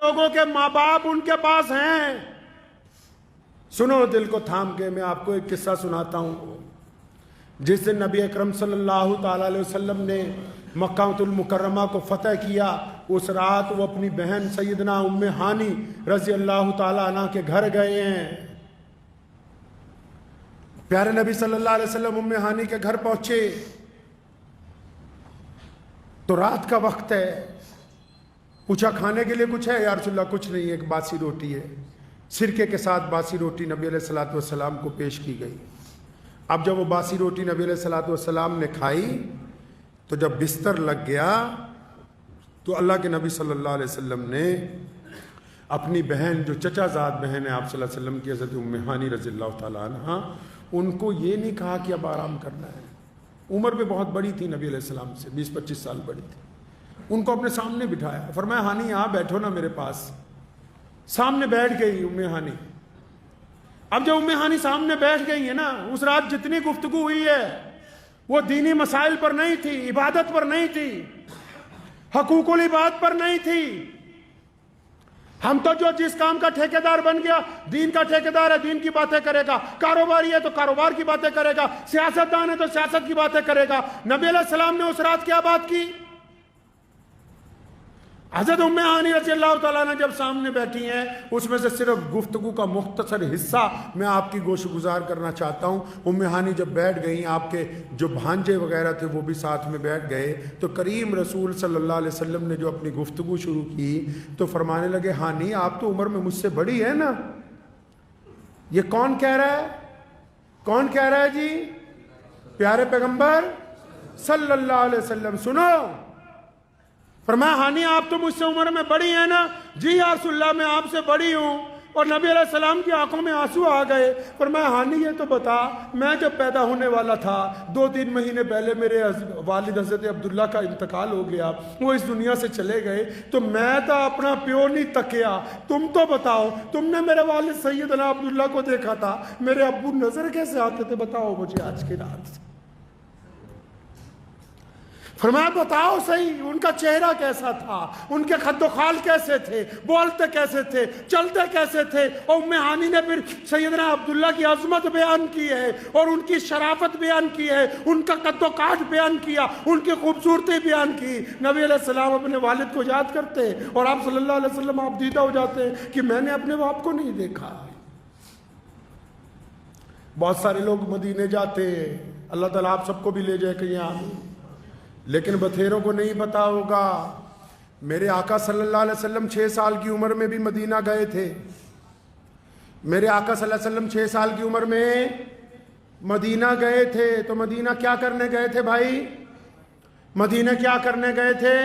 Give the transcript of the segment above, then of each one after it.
لوگوں کے ماں باپ ان کے پاس ہیں. سنو دل کو تھام کے، میں آپ کو ایک قصہ سناتا ہوں. جس دن نبی اکرم صلی اللہ تعالی علیہ وسلم نے مکہ المکرمہ کو فتح کیا، اس رات وہ اپنی بہن سیدنا ام ہانی رضی اللہ تعالی عنہ کے گھر گئے ہیں. پیارے نبی صلی اللہ علیہ وسلم ام ہانی کے گھر پہنچے تو رات کا وقت ہے. پوچھا کھانے کے لیے کچھ ہے؟ یا رسول اللہ کچھ نہیں، ایک باسی روٹی ہے. سرکے کے ساتھ باسی روٹی نبی علیہ الصلوۃ والسلام کو پیش کی گئی. اب جب وہ باسی روٹی نبی علیہ الصلوۃ والسلام نے کھائی تو جب بستر لگ گیا تو اللہ کے نبی صلی اللہ علیہ وسلم نے اپنی بہن، جو چچا زاد بہن ہے آپ صلی اللہ علیہ وسلم کی، حضرت ام ہانی رضی اللہ تعالیٰ عنہ، ان کو یہ نہیں کہا کہ اب آرام کرنا ہے. عمر میں بہت بڑی تھی نبی علیہ السلام سے، 20-25 سال بڑی تھی. ان کو اپنے سامنے بٹھایا، فرمایا ہانی یہاں بیٹھو نا میرے پاس. سامنے بیٹھ گئی ام ہانی. اب جب ام ہانی سامنے بیٹھ گئی ہے نا، اس رات جتنی گفتگو ہوئی ہے وہ دینی مسائل پر نہیں تھی، عبادت پر نہیں تھی، حقوق العباد پر نہیں تھی. ہم تو جو جس کام کا ٹھیکیدار بن گیا، دین کا ٹھیکیدار ہے، دین کی باتیں کرے گا. کاروباری ہے تو کاروبار کی باتیں کرے گا. سیاستدان ہے تو سیاست کی باتیں کرے گا. نبی علیہ السلام نے اس رات کیا بات کی؟ حضرت ام ہانی رضی اللہ تعالیٰ نے جب سامنے بیٹھی ہیں، اس میں سے صرف گفتگو کا مختصر حصہ میں آپ کی گوش گزار کرنا چاہتا ہوں. ام ہانی جب بیٹھ گئیں، آپ کے جو بھانجے وغیرہ تھے وہ بھی ساتھ میں بیٹھ گئے، تو کریم رسول صلی اللہ علیہ وسلم نے جو اپنی گفتگو شروع کی تو فرمانے لگے، ہانی آپ تو عمر میں مجھ سے بڑی ہے نا. یہ کون کہہ رہا ہے؟ کون کہہ رہا ہے جی؟ پیارے پیغمبر صلی اللہ علیہ وسلم. سنو، فرمایا ہانی آپ تو مجھ سے عمر میں بڑی ہیں نا؟ جی یا رسول اللہ میں آپ سے بڑی ہوں. اور نبی علیہ السلام کی آنکھوں میں آنسو آ گئے. فرمایا ہانی یہ تو بتا، میں جب پیدا ہونے والا تھا 2-3 مہینے پہلے میرے والد حضرت عبداللہ کا انتقال ہو گیا، وہ اس دنیا سے چلے گئے، تو میں تو اپنا پیو نہیں تکیا. تم تو بتاؤ، تم نے میرے والد سیدنا عبداللہ کو دیکھا تھا، میرے ابو نظر کیسے آتے تھے؟ بتاؤ مجھے آج کی رات سے. فرمایا بتاؤ صحیح، ان کا چہرہ کیسا تھا، ان کے خد و خال کیسے تھے، بولتے کیسے تھے، چلتے کیسے تھے. اور ام ہانی نے پھر سیدنا عبداللہ کی عظمت بیان کی ہے، اور ان کی شرافت بیان کی ہے، ان کا قد و کاٹ بیان کیا، ان کی خوبصورتی بیان کی. نبی علیہ السلام اپنے والد کو یاد کرتے اور آپ صلی اللہ علیہ وسلم آپ دیدہ ہو جاتے ہیں کہ میں نے اپنے باپ کو نہیں دیکھا. بہت سارے لوگ مدینے جاتے ہیں، اللہ تعالیٰ آپ سب کو بھی لے جائے کہ یہاں، لیکن بتھیروں کو نہیں پتا ہوگا. میرے آقا صلی اللہ علیہ وسلم 6 سال کی عمر میں بھی مدینہ گئے تھے. میرے آقا صلی اللہ علیہ وسلم 6 سال کی عمر میں مدینہ گئے تھے. تو مدینہ کیا کرنے گئے تھے بھائی؟ مدینہ کیا کرنے گئے تھے؟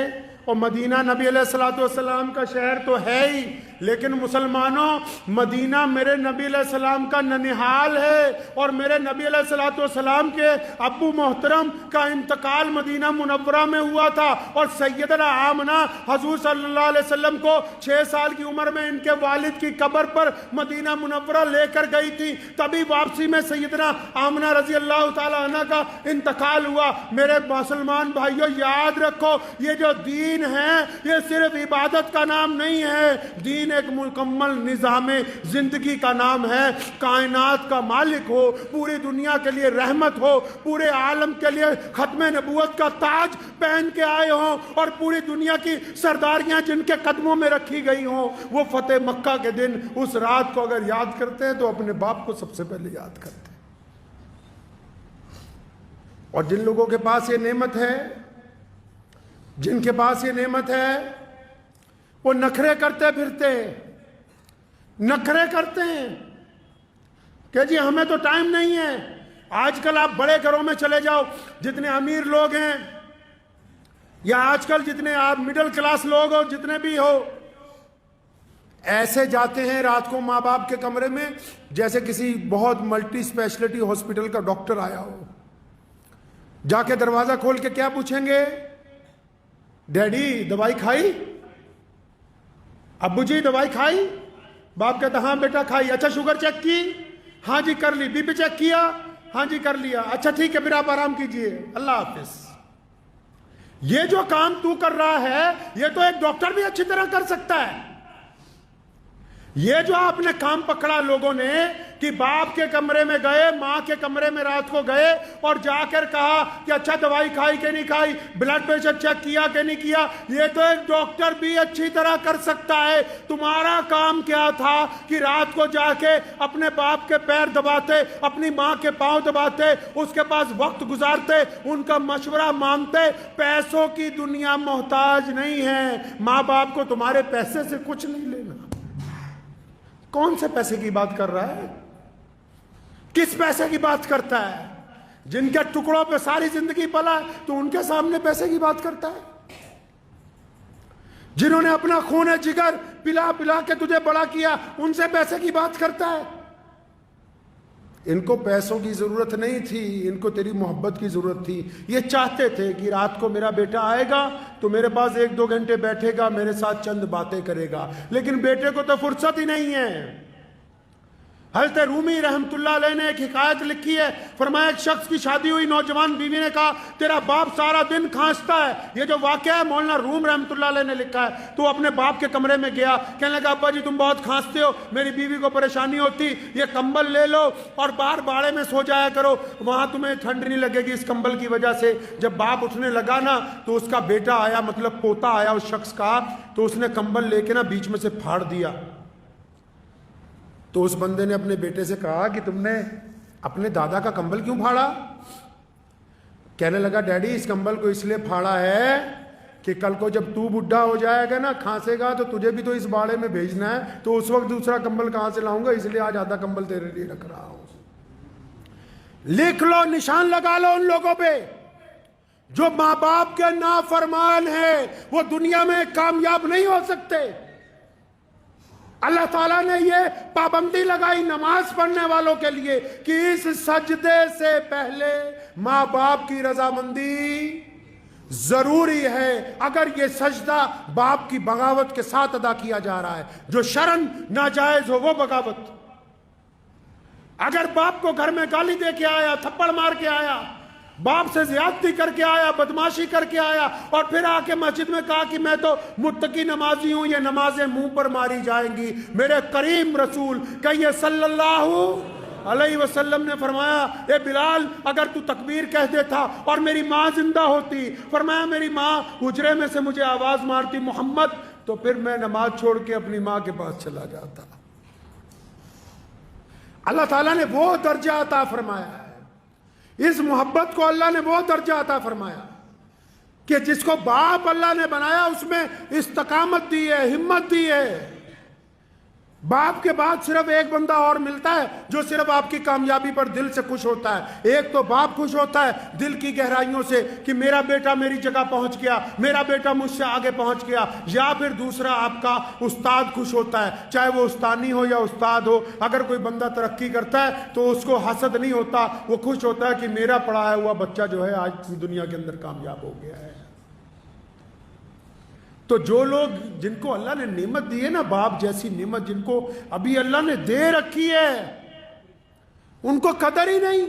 اور مدینہ نبی علیہ الصلوۃ والسلام کا شہر تو ہے ہی، لیکن مسلمانوں، مدینہ میرے نبی علیہ السلام کا ننہال ہے. اور میرے نبی علیہ الصلوۃ والسلام کے ابو محترم کا انتقال مدینہ منورہ میں ہوا تھا. اور سیدنا آمنہ حضور صلی اللہ علیہ وسلم کو 6 سال کی عمر میں ان کے والد کی قبر پر مدینہ منورہ لے کر گئی تھی. تبھی واپسی میں سیدنا آمنہ رضی اللہ تعالی عنہ کا انتقال ہوا. میرے مسلمان بھائیوں یاد رکھو، یہ جو دین ہے یہ صرف عبادت کا نام نہیں ہے. دین ایک مکمل نظام زندگی کا نام ہے. کائنات کا مالک ہو، پوری دنیا کے لیے رحمت ہو، پورے عالم کے لیے ختم نبوت کا تاج پہن کے آئے ہوں، اور پوری دنیا کی سرداریاں جن کے قدموں میں رکھی گئی ہوں، وہ فتح مکہ کے دن اس رات کو اگر یاد کرتے ہیں تو اپنے باپ کو سب سے پہلے یاد کرتے ہیں. اور جن لوگوں کے پاس یہ نعمت ہے، جن کے پاس یہ نعمت ہے، وہ نخرے کرتے پھرتے ہیں، نخرے کرتے ہیں کہ جی ہمیں تو ٹائم نہیں ہے. آج کل آپ بڑے گھروں میں چلے جاؤ، جتنے امیر لوگ ہیں یا آج کل جتنے آپ مڈل کلاس لوگ ہو، جتنے بھی ہو، ایسے جاتے ہیں رات کو ماں باپ کے کمرے میں جیسے کسی بہت ملٹی اسپیشلٹی ہاسپٹل کا ڈاکٹر آیا ہو. جا کے دروازہ کھول کے کیا پوچھیں گے؟ ڈیڈی دوائی کھائی؟ ابو جی دوائی کھائی؟ باپ کہتا ہاں بیٹا کھائی. اچھا شوگر چیک کی؟ ہاں جی کر لی. بی پی چیک کیا؟ ہاں جی کر لیا. اچھا ٹھیک ہے پھر آپ آرام کیجئے، اللہ حافظ. یہ جو کام تو کر رہا ہے یہ تو ایک ڈاکٹر بھی اچھی طرح کر سکتا ہے. یہ جو آپ نے کام پکڑا لوگوں نے کہ باپ کے کمرے میں گئے، ماں کے کمرے میں رات کو گئے اور جا کر کہا کہ اچھا دوائی کھائی کہ نہیں کھائی، بلڈ پریشر چیک کیا کہ نہیں کیا، یہ تو ایک ڈاکٹر بھی اچھی طرح کر سکتا ہے۔ تمہارا کام کیا تھا کہ رات کو جا کے اپنے باپ کے پیر دباتے، اپنی ماں کے پاؤں دباتے، اس کے پاس وقت گزارتے، ان کا مشورہ مانتے۔ پیسوں کی دنیا محتاج نہیں ہے، ماں باپ کو تمہارے پیسے سے کچھ نہیں لینا۔ کون سے پیسے کی بات کر رہا ہے؟ کس پیسے کی بات کرتا ہے؟ جن کے ٹکڑوں پہ ساری زندگی پلا ہے تو ان کے سامنے پیسے کی بات کرتا ہے؟ جنہوں نے اپنا خون جگر پلا پلا کے تجھے بڑا کیا، ان سے پیسے کی بات کرتا ہے؟ ان کو پیسوں کی ضرورت نہیں تھی، ان کو تیری محبت کی ضرورت تھی۔ یہ چاہتے تھے کہ رات کو میرا بیٹا آئے گا تو میرے پاس 1-2 گھنٹے بیٹھے گا، میرے ساتھ چند باتیں کرے گا، لیکن بیٹے کو تو فرصت ہی نہیں ہے۔ حضرت رومی رحمت اللہ علیہ نے ایک حکایت لکھی ہے، فرمایا ایک شخص کی شادی ہوئی، نوجوان بیوی نے کہا تیرا باپ سارا دن کھانستا ہے۔ یہ جو واقعہ ہے مولانا روم رحمت اللہ علیہ نے لکھا ہے۔ تو اپنے باپ کے کمرے میں گیا، کہنے لگا ابا جی تم بہت کھانستے ہو، میری بیوی کو پریشانی ہوتی، یہ کمبل لے لو اور باہر باڑے میں سو جایا کرو، وہاں تمہیں ٹھنڈ نہیں لگے گی اس کمبل کی وجہ سے۔ جب باپ اٹھنے لگا نا تو اس کا بیٹا آیا، مطلب پوتا آیا اس شخص کا، تو اس نے کمبل لے کے نا بیچ میں سے پھاڑ دیا۔ تو اس بندے نے اپنے بیٹے سے کہا کہ تم نے اپنے دادا کا کمبل کیوں پھاڑا؟ کہنے لگا ڈیڈی اس کمبل کو اس لیے پھاڑا ہے کہ کل کو جب تو بڈھا ہو جائے گا نا، کھانسے گا، تو تجھے بھی تو اس باڑے میں بھیجنا ہے، تو اس وقت دوسرا کمبل کہاں سے لاؤں گا، اس لیے آج آدھا کمبل تیرے لیے رکھ رہا ہوں۔ لکھ لو، نشان لگا لو ان لوگوں پہ جو ماں باپ کے نافرمان ہیں، وہ دنیا میں کامیاب نہیں ہو سکتے۔ اللہ تعالیٰ نے یہ پابندی لگائی نماز پڑھنے والوں کے لیے کہ اس سجدے سے پہلے ماں باپ کی رضامندی ضروری ہے۔ اگر یہ سجدہ باپ کی بغاوت کے ساتھ ادا کیا جا رہا ہے، جو شرعاً ناجائز ہو، وہ بغاوت۔ اگر باپ کو گھر میں گالی دے کے آیا، تھپڑ مار کے آیا، باپ سے زیادتی کر کے آیا، بدماشی کر کے آیا، اور پھر آ کے مسجد میں کہا کہ میں تو متقی نمازی ہوں، یہ نمازیں منہ پر ماری جائیں گی۔ میرے کریم رسول کہیے صلی اللہ علیہ وسلم نے فرمایا اے بلال اگر تو تکبیر کہہ دیتا اور میری ماں زندہ ہوتی، فرمایا میری ماں حجرے میں سے مجھے آواز مارتی محمد، تو پھر میں نماز چھوڑ کے اپنی ماں کے پاس چلا جاتا۔ اللہ تعالیٰ نے وہ درجہ عطا فرمایا ہے، اس محبت کو اللہ نے وہ درجہ عطا فرمایا کہ جس کو باپ اللہ نے بنایا اس میں استقامت دی ہے، ہمت دی ہے۔ باپ کے بعد صرف ایک بندہ اور ملتا ہے جو صرف آپ کی کامیابی پر دل سے خوش ہوتا ہے۔ ایک تو باپ خوش ہوتا ہے دل کی گہرائیوں سے کہ میرا بیٹا میری جگہ پہنچ گیا، میرا بیٹا مجھ سے آگے پہنچ گیا، یا پھر دوسرا آپ کا استاد خوش ہوتا ہے، چاہے وہ استانی ہو یا استاد ہو۔ اگر کوئی بندہ ترقی کرتا ہے تو اس کو حسد نہیں ہوتا، وہ خوش ہوتا ہے کہ میرا پڑھایا ہوا بچہ جو ہے آج دنیا کے اندر کامیاب ہو گیا ہے۔ تو جو لوگ جن کو اللہ نے نعمت دی ہے نا، باپ جیسی نعمت جن کو ابھی اللہ نے دے رکھی ہے، ان کو قدر ہی نہیں۔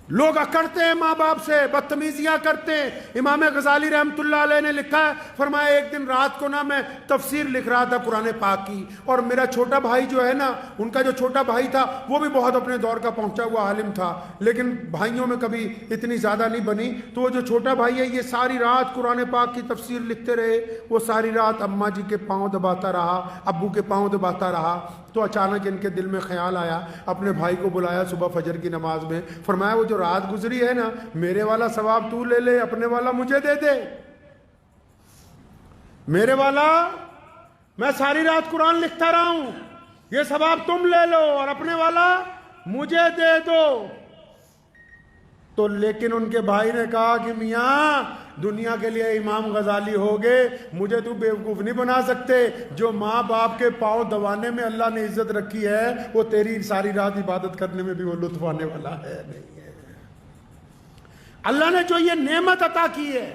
لوگ اکڑتے ہیں ماں باپ سے، بدتمیزیاں کرتے ہیں۔ امام غزالی رحمت اللہ علیہ نے لکھا ہے، فرمایا ایک دن رات کو نا میں تفسیر لکھ رہا تھا قرآن پاک کی، اور میرا چھوٹا بھائی جو ہے نا، ان کا جو چھوٹا بھائی تھا وہ بھی بہت اپنے دور کا پہنچا ہوا عالم تھا، لیکن بھائیوں میں کبھی اتنی زیادہ نہیں بنی۔ تو وہ جو چھوٹا بھائی ہے یہ ساری رات قرآن پاک کی تفسیر لکھتے رہے، وہ ساری رات اماں جی کے پاؤں دباتا رہا، ابو کے پاؤں دباتا رہا۔ تو اچانک ان کے دل میں خیال آیا، اپنے بھائی کو بلایا صبح فجر کی نماز میں، فرمایا وہ جو رات گزری ہے نا، میرے والا ثواب تو لے لے، اپنے والا مجھے دے دے۔ میرے والا میں ساری رات قرآن لکھتا رہا ہوں، یہ ثواب تم لے لو اور اپنے والا مجھے دے دو۔ تو لیکن ان کے بھائی نے کہا کہ میاں دنیا کے لیے امام غزالی ہو گئے، مجھے تو بیوقوف نہیں بنا سکتے۔ جو ماں باپ کے پاؤں دبانے میں اللہ نے عزت رکھی ہے، وہ تیری ساری رات عبادت کرنے میں بھی وہ لطف آنے والا ہے نہیں ہے۔ اللہ نے جو یہ نعمت عطا کی ہے،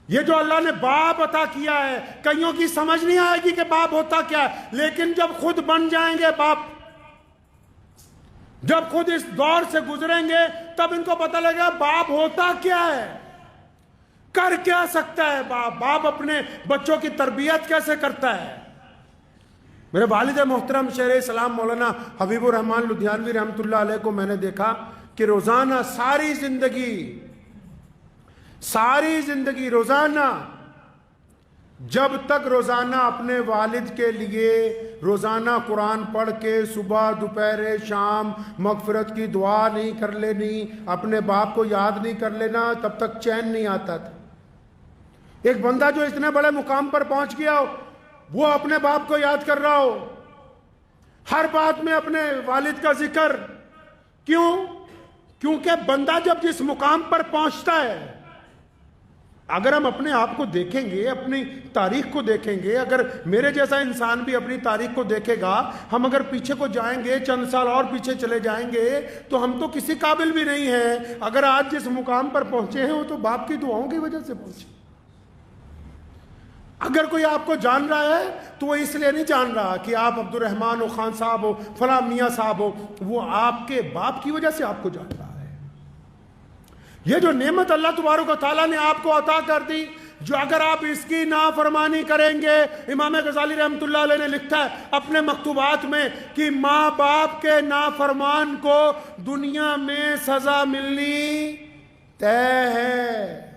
یہ جو اللہ نے باپ عطا کیا ہے، کئیوں کی سمجھ نہیں آئے گی کہ باپ ہوتا کیا ہے، لیکن جب خود بن جائیں گے باپ، جب خود اس دور سے گزریں گے، تب ان کو پتہ لگے گا باپ ہوتا کیا ہے، کر کیا سکتا ہے باپ، باپ اپنے بچوں کی تربیت کیسے کرتا ہے۔ میرے والد محترم شیخ اسلام مولانا حبیب الرحمان لدھیانوی رحمۃ اللہ علیہ کو میں نے دیکھا کہ روزانہ ساری زندگی روزانہ جب تک روزانہ اپنے والد کے لیے روزانہ قرآن پڑھ کے صبح دوپہر شام مغفرت کی دعا نہیں کر لینی، اپنے باپ کو یاد نہیں کر لینا، تب تک چین نہیں آتا تھا۔ ایک بندہ جو اتنے بڑے مقام پر پہنچ گیا ہو، وہ اپنے باپ کو یاد کر رہا ہو، ہر بات میں اپنے والد کا ذکر، کیونکہ بندہ جب جس مقام پر پہنچتا ہے، اگر ہم اپنے آپ کو دیکھیں گے، اپنی تاریخ کو دیکھیں گے، اگر میرے جیسا انسان بھی اپنی تاریخ کو دیکھے گا، ہم اگر پیچھے کو جائیں گے، چند سال اور پیچھے چلے جائیں گے، تو ہم تو کسی قابل بھی نہیں ہیں۔ اگر آج جس مقام پر پہنچے ہیں وہ تو باپ کی دعاؤں کی وجہ سے پہنچے۔ اگر کوئی آپ کو جان رہا ہے تو وہ اس لیے نہیں جان رہا کہ آپ عبد الرحمن خان صاحب ہو، فلاں میاں صاحب ہو، وہ آپ کے باپ کی وجہ سے آپ کو جان رہا ہے۔ یہ جو نعمت اللہ تبارک و تعالیٰ نے آپ کو عطا کر دی، جو اگر آپ اس کی نافرمانی کریں گے، امام غزالی رحمۃ اللہ علیہ نے لکھا ہے اپنے مکتوبات میں کہ ماں باپ کے نافرمان کو دنیا میں سزا ملنی طے ہے۔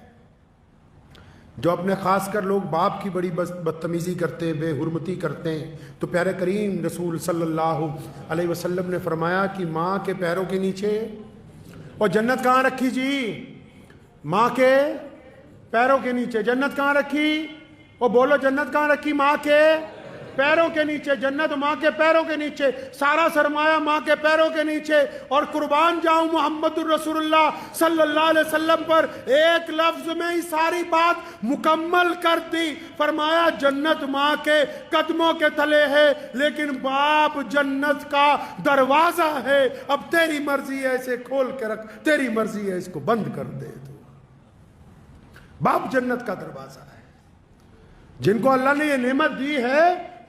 جو اپنے خاص کر لوگ باپ کی بڑی بدتمیزی کرتے ہیں، بے حرمتی کرتے ہیں، تو پیارے کریم رسول صلی اللہ علیہ وسلم نے فرمایا کہ ماں کے پیروں کے نیچے، اور جنت کہاں رکھی جی؟ ماں کے پیروں کے نیچے۔ جنت کہاں رکھی؟ اور بولو جنت کہاں رکھی؟ ماں کے پیروں کے نیچے۔ جنت ماں کے پیروں کے نیچے، سارا سرمایہ ماں کے پیروں کے نیچے۔ اور قربان جاؤں محمد الرسول اللہ صلی اللہ علیہ وسلم پر، ایک لفظ میں ہی ساری بات مکمل کر دی۔ فرمایا جنت ماں کے قدموں کے تلے ہے، لیکن باپ جنت کا دروازہ ہے۔ اب تیری مرضی ہے اسے کھول کے رکھ، تیری مرضی ہے اس کو بند کر دے۔ تو باپ جنت کا دروازہ ہے۔ جن کو اللہ نے یہ نعمت دی ہے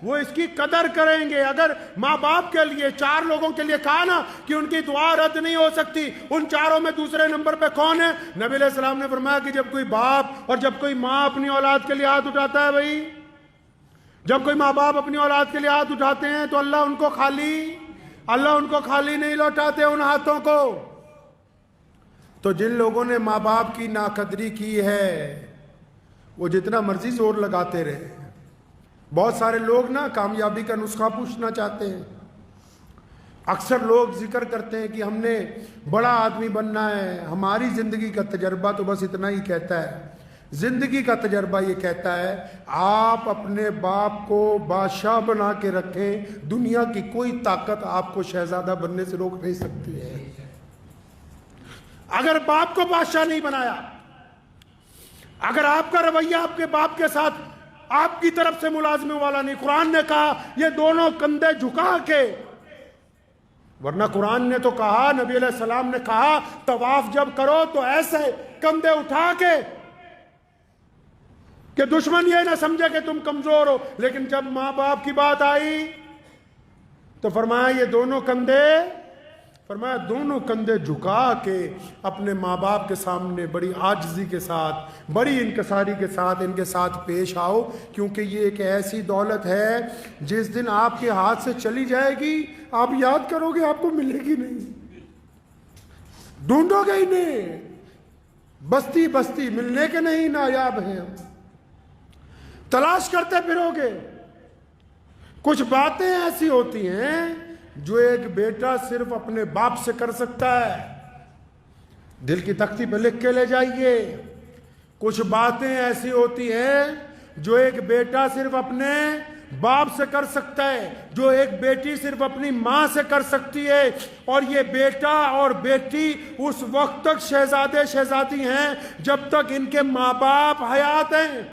وہ اس کی قدر کریں گے۔ اگر ماں باپ کے لیے، چار لوگوں کے لیے کہا نا کہ ان کی دعا رد نہیں ہو سکتی، ان چاروں میں دوسرے نمبر پہ کون ہے؟ نبی علیہ السلام نے فرمایا کہ جب کوئی باپ اور جب کوئی ماں اپنی اولاد کے لیے ہاتھ اٹھاتا ہے، بھائی جب کوئی ماں باپ اپنی اولاد کے لیے ہاتھ اٹھاتے ہیں تو اللہ ان کو خالی نہیں لوٹاتے ان ہاتھوں کو۔ تو جن لوگوں نے ماں باپ کی ناقدری کی ہے وہ جتنا مرضی زور لگاتے رہے۔ بہت سارے لوگ نا کامیابی کا نسخہ پوچھنا چاہتے ہیں۔ اکثر لوگ ذکر کرتے ہیں کہ ہم نے بڑا آدمی بننا ہے، ہماری زندگی کا تجربہ تو بس اتنا ہی کہتا ہے۔ زندگی کا تجربہ یہ کہتا ہے آپ اپنے باپ کو بادشاہ بنا کے رکھیں، دنیا کی کوئی طاقت آپ کو شہزادہ بننے سے روک نہیں سکتی ہے۔ اگر باپ کو بادشاہ نہیں بنایا، اگر آپ کا رویہ آپ کے باپ کے ساتھ آپ کی طرف سے ملازمے والا نہیں، قرآن نے کہا یہ دونوں کندھے جھکا کے، ورنہ قرآن نے تو کہا، نبی علیہ السلام نے کہا طواف جب کرو تو ایسے کندھے اٹھا کے کہ دشمن یہ نہ سمجھے کہ تم کمزور ہو۔ لیکن جب ماں باپ کی بات آئی تو فرمایا یہ دونوں کندھے جھکا کے اپنے ماں باپ کے سامنے بڑی عاجزی کے ساتھ، بڑی انکساری کے ساتھ ان کے ساتھ پیش آؤ، کیونکہ یہ ایک ایسی دولت ہے جس دن آپ کے ہاتھ سے چلی جائے گی آپ یاد کرو گے آپ کو ملے گی نہیں، ڈھونڈو گے ہی نہیں، بستی بستی ملنے کے نہیں نایاب ہیں، تلاش کرتے پھرو گے۔ کچھ باتیں ایسی ہوتی ہیں جو ایک بیٹا صرف اپنے باپ سے کر سکتا ہے، دل کی تختی پہ لکھ کے لے جائیے۔ کچھ باتیں ایسی ہوتی ہیں جو ایک بیٹا صرف اپنے باپ سے کر سکتا ہے، جو ایک بیٹی صرف اپنی ماں سے کر سکتی ہے، اور یہ بیٹا اور بیٹی اس وقت تک شہزادے شہزادی ہیں جب تک ان کے ماں باپ حیات ہیں۔